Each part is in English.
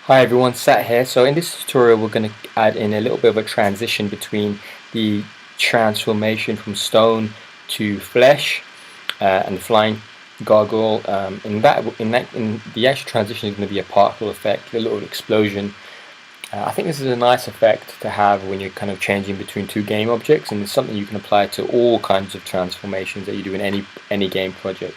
Hi everyone, Sat here. So in this tutorial we're going to add in a little bit of a transition between the transformation from stone to flesh and the flying gargoyle. In the actual transition is going to be a particle effect, a little explosion. I think this is a nice effect to have when you're kind of changing between two game objects, and it's something you can apply to all kinds of transformations that you do in any game project.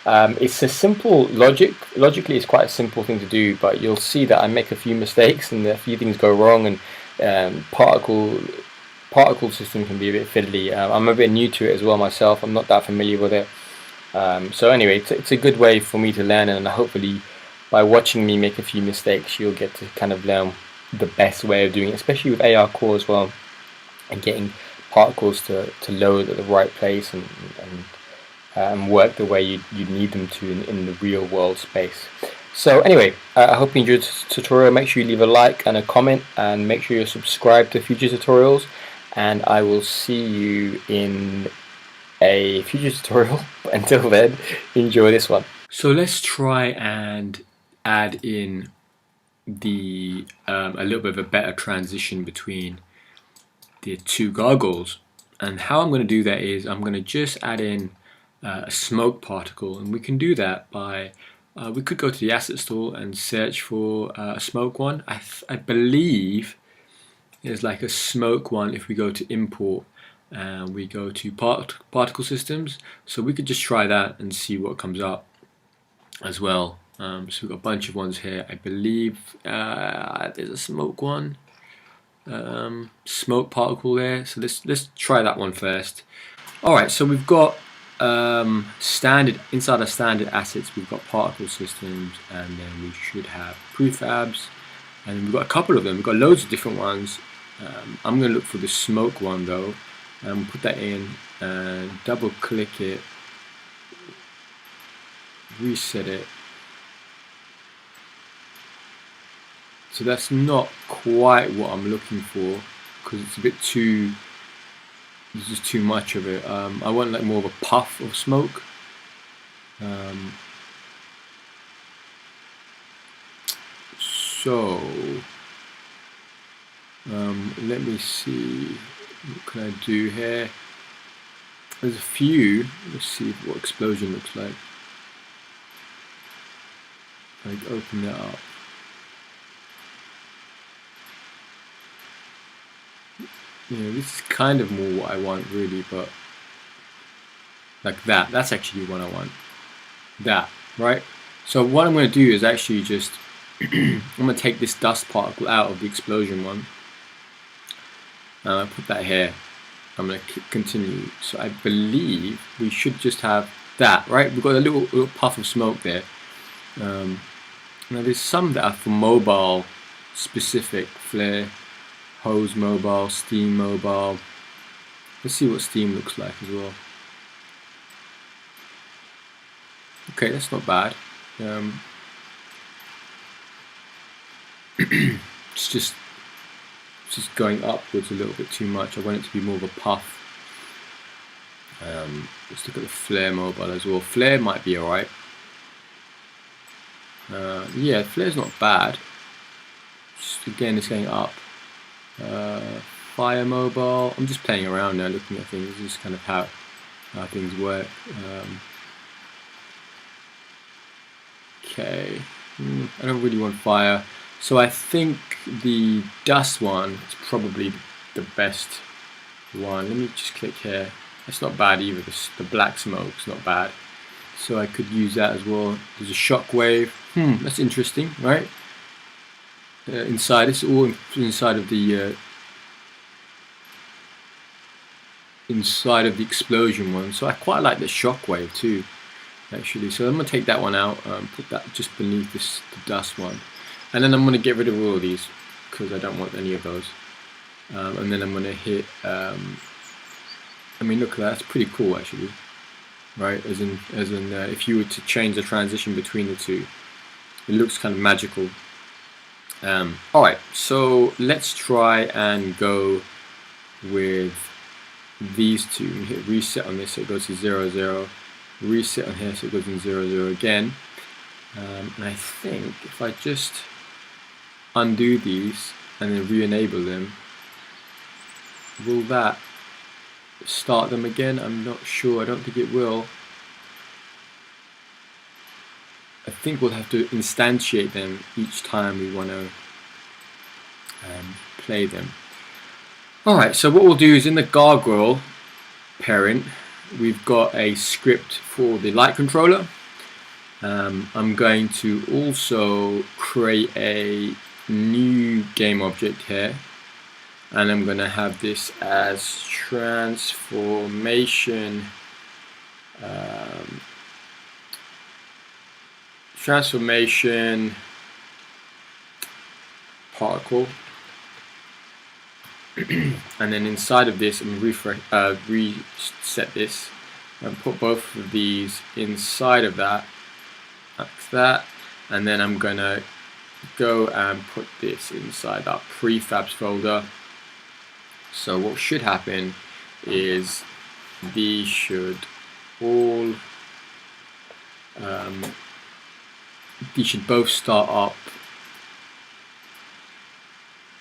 It's a simple logically it's quite a simple thing to do, but you'll see that I make a few mistakes and a few things go wrong, and particle system can be a bit fiddly. I'm a bit new to it as well myself. I'm not that familiar with it. So anyway, it's a good way for me to learn, and hopefully by watching me make a few mistakes you'll get to kind of learn the best way of doing it, especially with ARCore as well, and getting particles to load at the right place and work the way you need them to in the real world space. So anyway, I hope you enjoyed this tutorial. Make sure you leave a like and a comment, and make sure you're subscribed to future tutorials, and I will see you in a future tutorial. But until then, enjoy this one. So let's try and add in the a little bit of a better transition between the two gargoyles. And how I'm going to do that is I'm going to just add in a smoke particle, and we can do that by we could go to the asset store and search for a smoke one. I believe there's like a smoke one if we go to import and we go to particle systems, so we could just try that and see what comes up as well. So we've got a bunch of ones here. I believe there's a smoke one, smoke particle there, so let's try that one first. Alright, so we've got inside our standard assets we've got particle systems, and then we should have prefabs, and we've got a couple of them. We've got loads of different ones. I'm going to look for the smoke one though, and put that in and double click it, reset it. So that's not quite what I'm looking for, because it's a bit too, there's just too much of it. I want like more of a puff of smoke. So let me see, what can I do here? There's a few. Let's see what explosion looks like. Like open that up. This is kind of more what I want really, but like that's actually what I want. That, right? So what I'm going to do is actually just I'm going to take this dust particle out of the explosion one. Put that here. I'm going to continue. So I believe we should just have that, right? We've got a little puff of smoke there. Now there's some that are for mobile specific, flare, hose mobile, steam mobile. Let's see what steam looks like as well. Okay, that's not bad. It's just going upwards a little bit too much. I want it to be more of a puff. Let's look at the flare mobile as well. Flare might be alright. Yeah, flare's not bad. Just, again, it's going up. Fire mobile. I'm just playing around now, looking at things. This is kind of how things work. Okay, I don't really want fire, so I think the dust one is probably the best one. Let me just click here. It's not bad either. The black smoke's not bad, so I could use that as well. There's a shockwave. That's interesting, right? Inside, it's all inside of the explosion one. So I quite like the shockwave too, actually. So I'm gonna take that one out, put that just beneath the dust one, and then I'm gonna get rid of all of these because I don't want any of those. And then I'm gonna hit. I mean, look at that. That's pretty cool, actually, right? As in, if you were to change the transition between the two, it looks kind of magical. Alright, so let's try and go with these two. Hit reset on this so it goes to 0, 0. Reset on here so it goes in 0, 0 again. And I think if I just undo these and then re-enable them, will that start them again? I'm not sure. I don't think it will. I think we'll have to instantiate them each time we want to play them. Alright, so what we'll do is in the Gargoyle parent, we've got a script for the light controller. I'm going to also create a new game object here, and I'm going to have this as transformation particle. And then inside of this, I'm going to reset this and put both of these inside of that, like that, and then I'm going to go and put this inside our prefabs folder. So what should happen is these should all these should both start up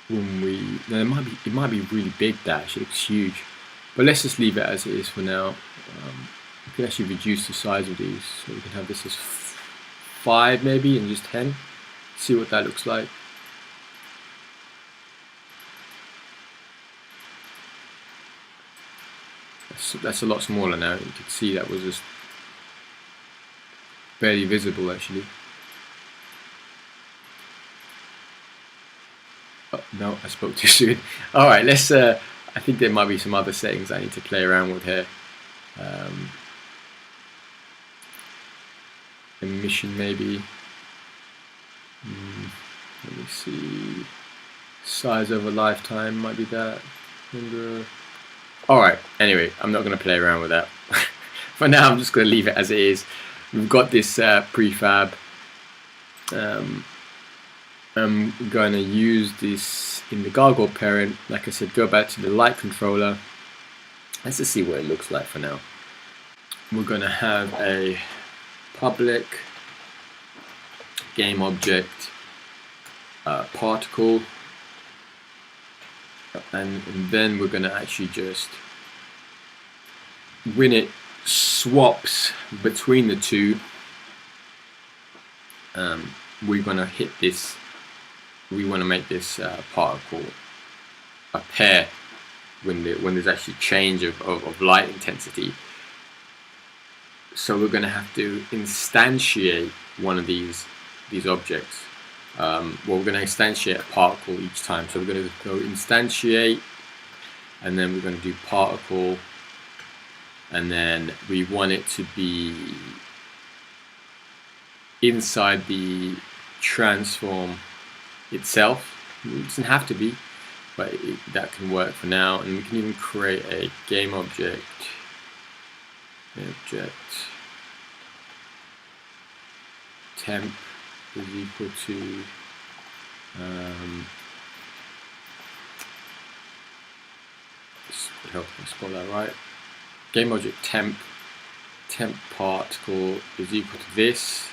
when we. Now it might be really big. That actually looks huge, but let's just leave it as it is for now. We can actually reduce the size of these, so we can have this as 5 maybe and just 10. See what that looks like. That's a lot smaller now. You can see that was just barely visible actually. Oh, no, I spoke too soon. Alright, let's I think there might be some other settings I need to play around with here. Emission maybe. Let me see. Size over lifetime might be that. Alright, anyway, I'm not going to play around with that. For now, I'm just going to leave it as it is. We've got this prefab. I'm going to use this in the Gargoyle parent. Like I said, go back to the light controller. Let's just see what it looks like for now. We're going to have a public game object particle, and then we're going to actually just, when it swaps between the two, we're going to hit this. We want to make this particle a pair when there's actually change of light intensity. So we're going to have to instantiate one of these objects. Well, we're going to instantiate a particle each time. So we're going to go instantiate, and then we're going to do particle, and then we want it to be inside the transform itself. It doesn't have to be, but that can work for now. And we can even create a game object. Temp is equal to help me spell that right. Game object temp particle is equal to this,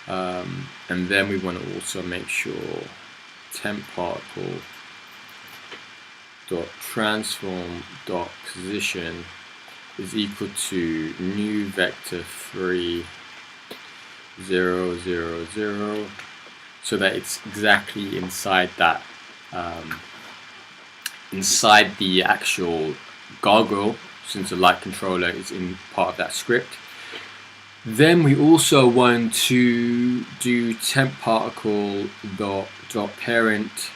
and then we want to also make sure temp particle dot transform dot position is equal to new vector 3 0 0 0, so that it's exactly inside that inside the actual gargoyle, since the light controller is in part of that script. Then we also want to do temp particle dot parent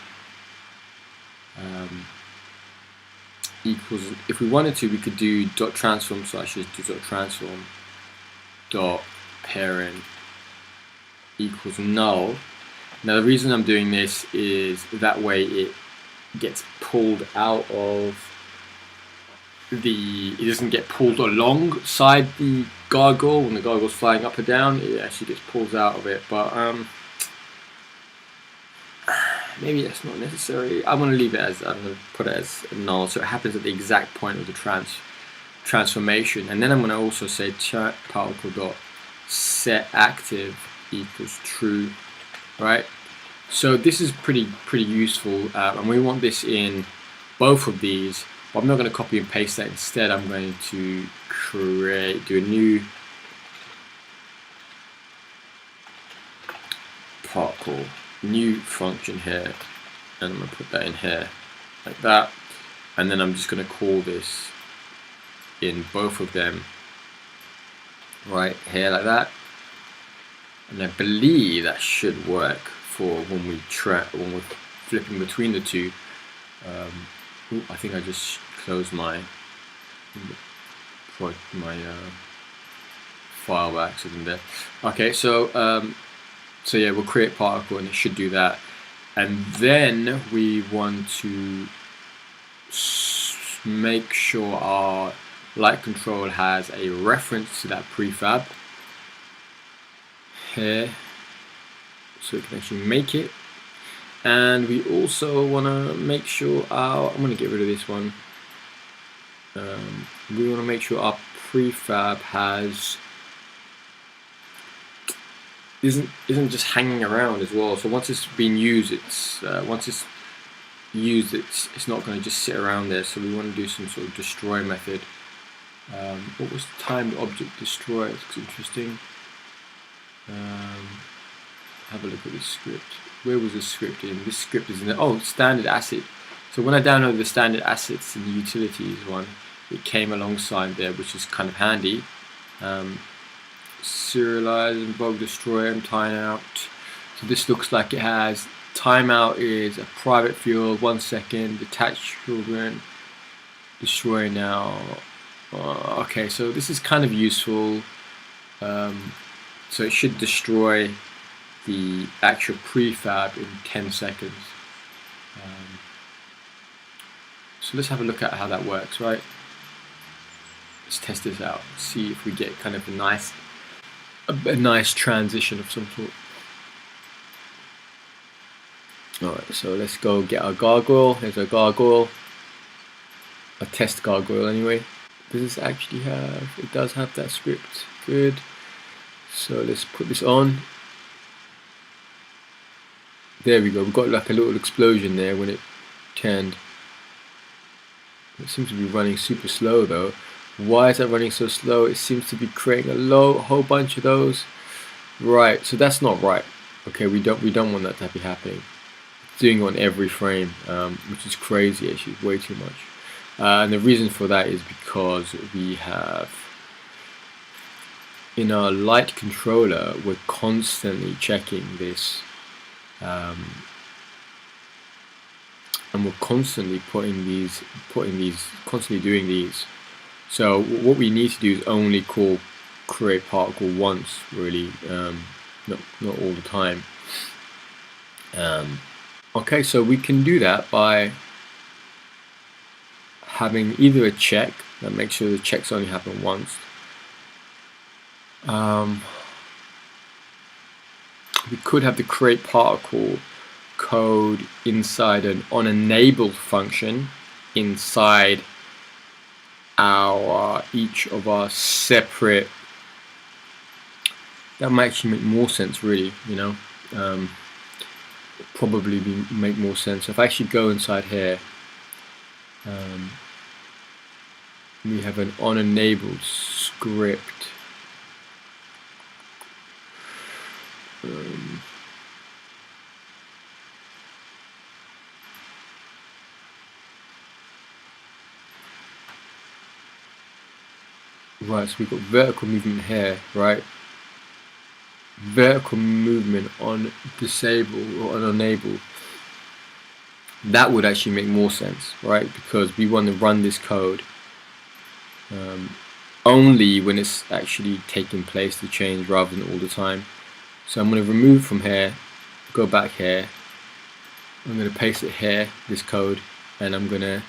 equals, if we wanted to, we could do dot transform, so I should do dot transform dot parent equals null. Now the reason I'm doing this is that way it gets pulled out of the, it doesn't get pulled alongside the gargoyle when the gargoyle's flying up or down. It actually gets pulled out of it, but maybe that's not necessary. I'm going to leave it as, I'm going to put it as null, so it happens at the exact point of the transformation. And then I'm going to also say particle dot set active equals true, right? So this is pretty useful, and we want this in both of these. But I'm not going to copy and paste that. Instead, I'm going to do a new particle, new function here, and I'm going to put that in here like that, and then I'm just going to call this in both of them right here like that, and I believe that should work for when we're flipping between the two. Ooh, I think I just closed my file by accident there. Okay, so yeah, we'll create particle and it should do that, and then we want to make sure our light control has a reference to that prefab here, so we can actually make it. And we also want to make sure I'm going to get rid of this one. We want to make sure our prefab isn't just hanging around as well. So once it's been used, it's not going to just sit around there. So we want to do some sort of destroy method. What was the timed object destroy? It looks interesting. Have a look at this script. Where was this script in? This script is in the standard asset. So when I downloaded the standard assets in the utilities one, it came alongside there, which is kind of handy. Serialize, invoke, destroy, and timeout. So this looks like it has timeout is a private field, 1 second, detach children, destroy now. Okay, so this is kind of useful. So it should destroy the actual prefab in 10 seconds. So let's have a look at how that works, right? Let's test this out, see if we get kind of a nice transition of some sort. Alright, so let's go get our gargoyle. Here's our gargoyle. A test gargoyle anyway. Does this actually have, it does have that script, good. So let's put this on. There we go, we've got like a little explosion there when it turned. It seems to be running super slow though. Why is that running so slow? It seems to be creating a whole bunch of those. Right, so that's not right. Okay, we don't want that to be happening. It's doing it on every frame, which is crazy actually, way too much. And the reason for that is because we have in our light controller, we're constantly checking this. And we're constantly constantly doing these. So what we need to do is only call create particle once, really, not all the time. Okay, so we can do that by having either a check that makes sure the checks only happen once. We could have the create particle code inside an onEnabled function inside each of our separate. That might actually make more sense, really. Probably make more sense. So if I actually go inside here, we have an onEnabled script. Right, so we've got vertical movement here, right? Vertical movement on disable or on enable. That would actually make more sense, right? Because we want to run this code only when it's actually taking place, the change, rather than all the time. So I'm going to remove from here, go back here, I'm going to paste it here, this code, and I'm going to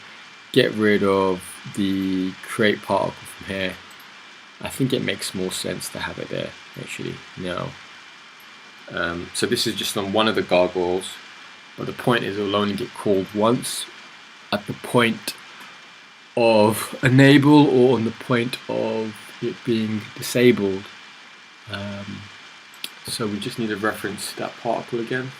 get rid of the create particle from here. I think it makes more sense to have it there, actually, now. So this is just on one of the gargoyles, but the point is it will only get called once at the point of enable or on the point of it being disabled. So we just need to reference that particle again.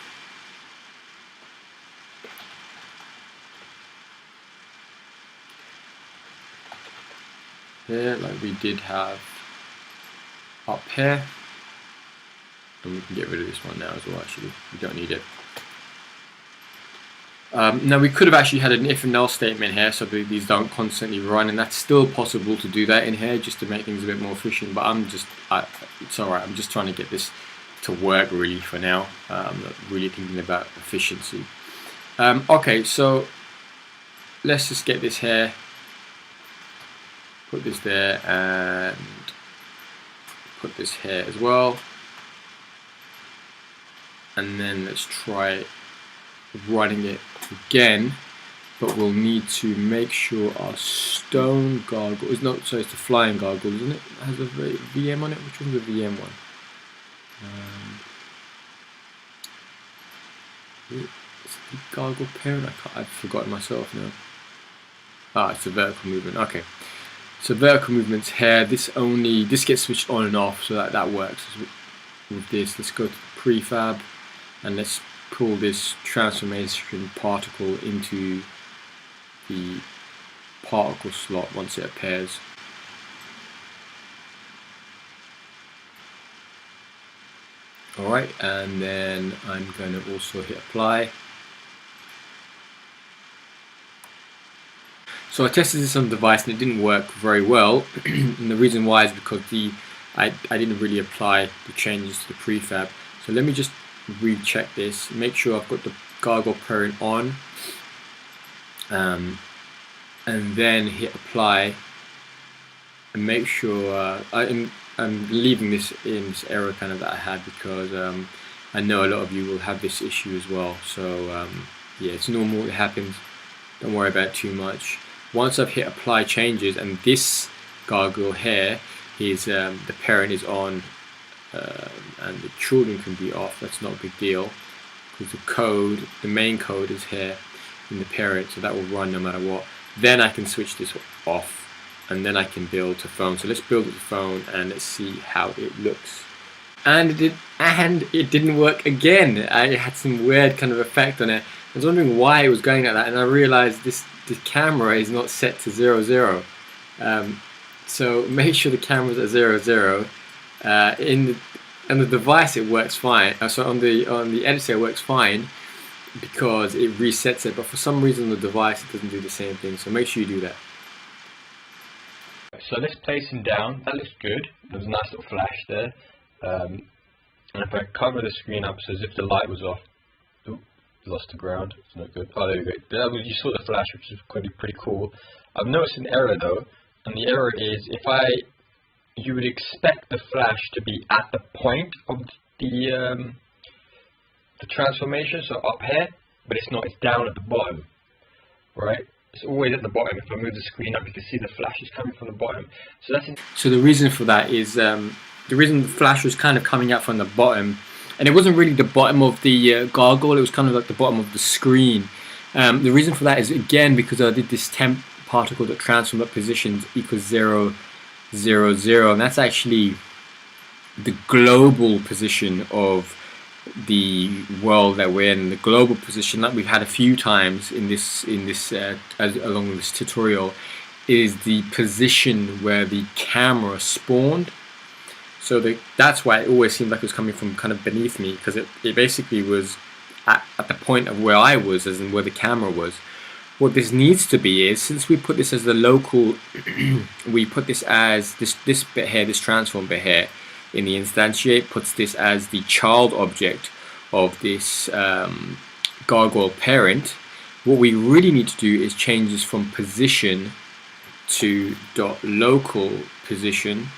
here like we did have up here. And we can get rid of this one now as well, actually. We don't need it. Now we could have actually had an if and else statement here so that these don't constantly run, and that's still possible to do that in here just to make things a bit more efficient, but it's alright, I'm just trying to get this to work really for now. I'm not really thinking about efficiency. Okay, so let's just get this here, put this there, and put this here as well, and then let's try running it again, but we'll need to make sure our stone gargoyle is not, so it's the flying gargoyle, isn't it? It has a VM on it. Which one's the VM one? It's the gargoyle parent. I've forgotten myself now. Ah, it's the vertical movement. Okay, so vertical movement's here. This gets switched on and off, so that works with this. Let's go to prefab and let's pull this transformation particle into the particle slot once it appears. Alright, and then I'm going to also hit apply. So I tested this on the device and it didn't work very well, and the reason why is because I didn't really apply the changes to the prefab. So let me just recheck this, make sure I've got the gargoyle parent on, and then hit apply, and make sure I'm leaving this in this error kind of that I had because I know a lot of you will have this issue as well. So yeah, it's normal, it happens, don't worry about it too much. Once I've hit apply changes and this gargoyle here is the parent is on, and the children can be off, that's not a big deal because the main code is here in the parent, so that will run no matter what. Then I can switch this off and then I can build to phone. So let's build it to phone and let's see how it looks. And it didn't work again. I had some weird kind of effect on it. I was wondering why it was going like that, and I realized the camera is not set to 0, 0. So make sure the camera's at 0, 0. On the device it works fine. So on the editor it works fine because it resets it. But for some reason on the device it doesn't do the same thing. So make sure you do that. So let's place him down. That looks good. There's a nice little flash there. And if I cover the screen up so as if the light was off. Ooh, lost the ground. It's not good. Oh, there we go. You saw the flash, which is pretty cool. I've noticed an error though, and the error is you would expect the flash to be at the point of the transformation, so up here, but it's not. It's down at the bottom, right? It's always at the bottom. If I move the screen up, you can see the flash is coming from the bottom. So the reason for that is the reason the flash was kind of coming out from the bottom, and it wasn't really the bottom of the gargoyle. It was kind of like the bottom of the screen. The reason for that is again because I did this temp particle that transformed at positions equals 0, 0, 0, and that's actually the global position of the world that we're in. The global position that we've had a few times in this along with this tutorial is the position where the camera spawned. So that's why it always seemed like it was coming from kind of beneath me, because it basically was at the point of where I was, as in where the camera was. What this needs to be is, since we put this as the local, we put this as this bit here, this transform bit here in the instantiate, puts this as the child object of this gargoyle parent. What we really need to do is change this from position to .local position.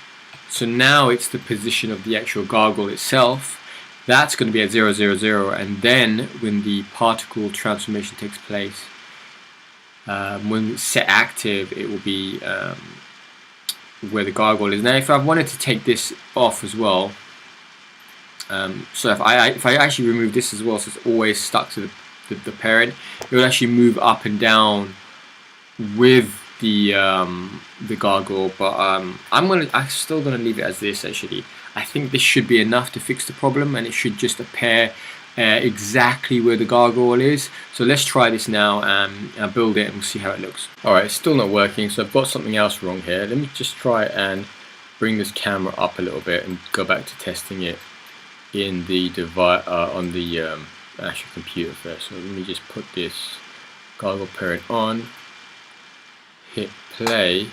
So now it's the position of the actual gargoyle itself. That's going to be at 0, 0, 0, and then when the particle transformation takes place, when it's set active, it will be where the gargoyle is. Now if I wanted to take this off as well, so if I actually remove this as well, so it's always stuck to the parent, it will actually move up and down with the gargoyle, but I'm still gonna leave it as this. Actually, I think this should be enough to fix the problem, and it should just appear exactly where the gargoyle is. So let's try this now and build it, and we'll see how it looks. Alright, it's still not working, so I've got something else wrong here. Let me just try and bring this camera up a little bit and go back to testing it in the device on the actual computer first. So let me just put this gargoyle parent on, hit play. It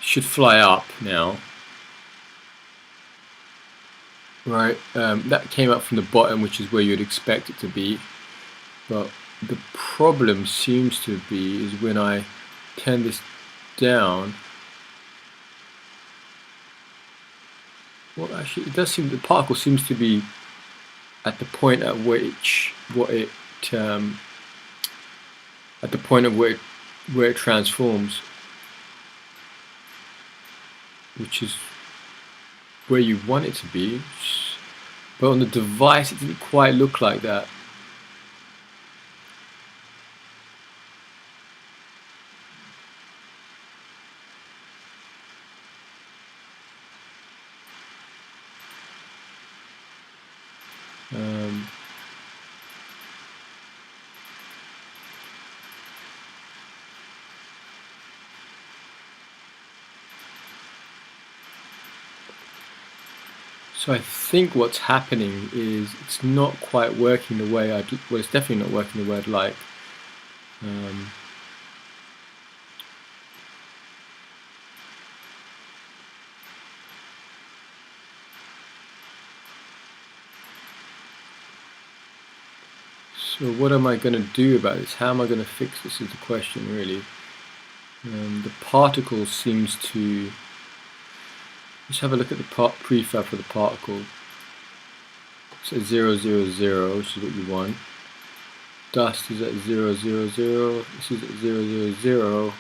should fly up now. Right, that came up from the bottom, which is where you'd expect it to be, but the problem seems to be is when I turn this down. Well, actually, it does seem the particle seems to be at the point at which at the point of where it transforms, which is where you want it to be, but on the device it didn't quite look like that. So I think what's happening is it's not quite working the way well, it's definitely not working the way I'd like. So what am I going to do about this? How am I going to fix this is the question, really. The particle seems to... Let's have a look at the prefab for the particle. So 0, 0, 0, which is what you want. Dust is at 0, 0, 0. This is at 0, 0, 0.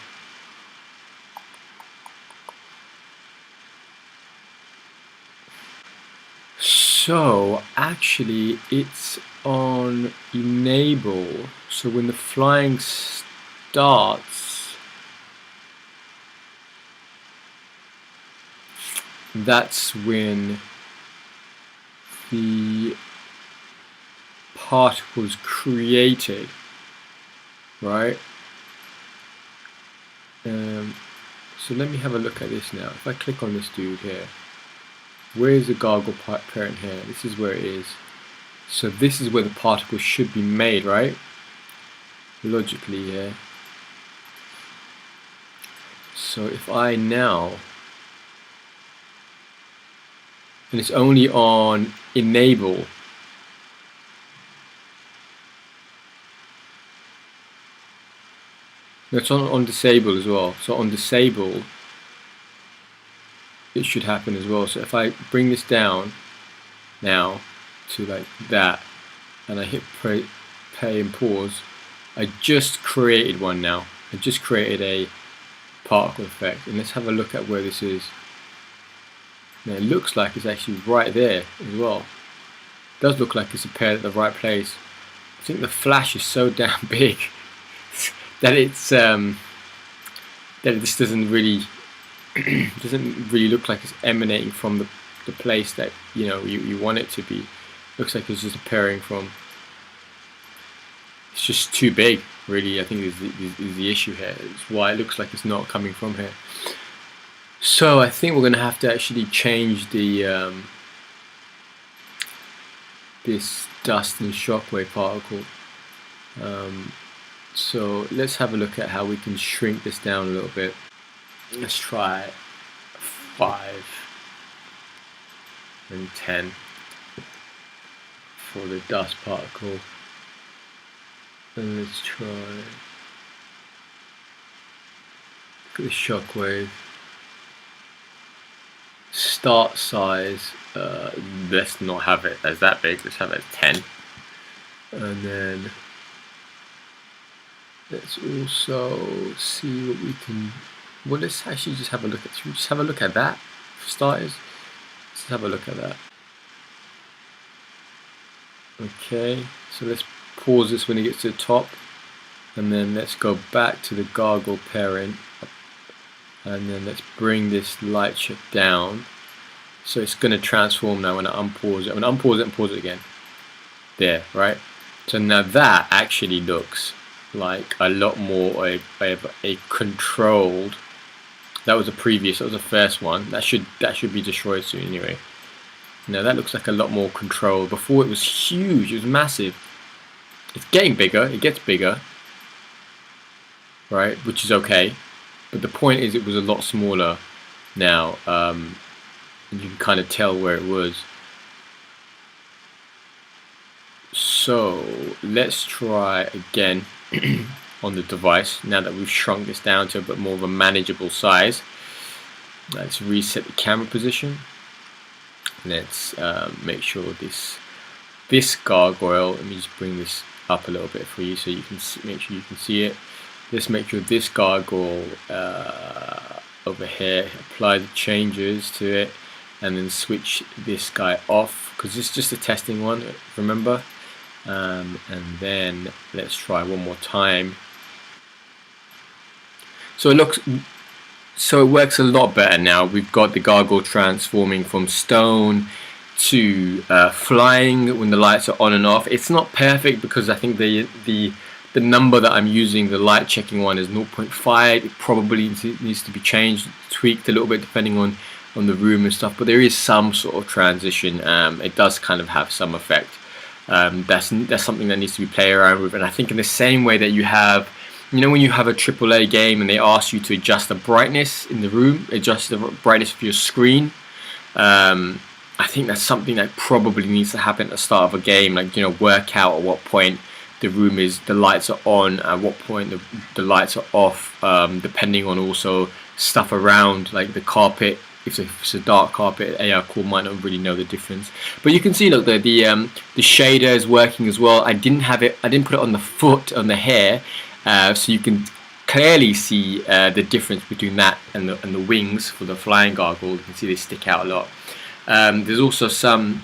So actually it's on enable. So when the flying starts, that's when the particle is created, right? So let me have a look at this now. If I click on this dude here, where is the gargoyle parent here? This is where it is. So this is where the particle should be made, right? Logically, yeah. So if I now, and it's only on enable, no, it's on disable as well. So on disable it should happen as well. So if I bring this down now to like that and I hit play and pause, I just created one now. I just created a particle effect, and let's have a look at where this is. Now it looks like it's actually right there as well. It does look like it's appeared at the right place. I think the flash is so damn big that it's that this doesn't really look like it's emanating from the place that you want it to be. Looks like it's just appearing from. It's just too big, really. I think is the issue here. It's why it looks like it's not coming from here. So I think we're going to have to actually change the this dust and shockwave particle. So let's have a look at how we can shrink this down a little bit. Let's try 5 and 10 for the dust particle. And let's try the shockwave. Start size, let's not have it as that big, let's have it as 10. And then let's also see what we can. Well, let's actually just have a look at. Should we just have a look at that for starters? Let's have a look at that. Okay, so let's pause this when it gets to the top, and then let's go back to the gargoyle parent, and then let's bring this light check down. So it's going to transform now when I unpause it. I'm going to unpause it and pause it again. there, right? So now that actually looks like a lot more a controlled. That was that was the first one. That should be destroyed soon anyway. Now that looks like a lot more controlled. Before it was huge, it was massive. It's getting bigger, it gets bigger, right? Which is okay. But the point is, it was a lot smaller now. And you can kind of tell where it was. So let's try again on the device now that we've shrunk this down to a bit more of a manageable size. Let's reset the camera position. Let's make sure this gargoyle, let me just bring this up a little bit for you so you can make sure you can see it. Let's make sure this gargoyle over here, apply the changes to it, and then switch this guy off because this is just a testing one, remember. And then let's try one more time. So it works a lot better now. We've got the gargoyle transforming from stone to flying when the lights are on and off. It's not perfect because I think the number that I'm using, the light checking one, is 0.5. It probably needs to be changed, tweaked a little bit depending on the room and stuff. But there is some sort of transition. It does kind of have some effect. That's something that needs to be played around with. And I think in the same way that you have, you know, when you have a AAA game and they ask you to adjust the brightness in the room, adjust the brightness of your screen, I think that's something that probably needs to happen at the start of a game. Like, you know, work out at what point the lights are on, at what point the lights are off, depending on also stuff around, like the carpet. If it's a dark carpet, ARCore might not really know the difference. But you can see, look, the shader is working as well. I didn't put it on the foot, on the hair, so you can clearly see the difference between that and the wings for the flying gargoyle. You can see they stick out a lot. There's also some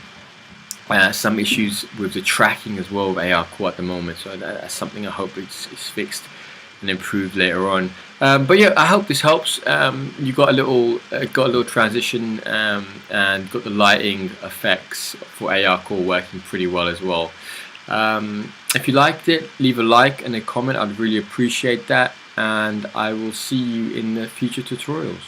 issues with the tracking as well with ARCore at the moment, so that's something I hope is fixed and improved later on. But yeah, I hope this helps. You got a little transition and got the lighting effects for ARCore working pretty well as well. If you liked it, leave a like and a comment. I'd really appreciate that, and I will see you in the future tutorials.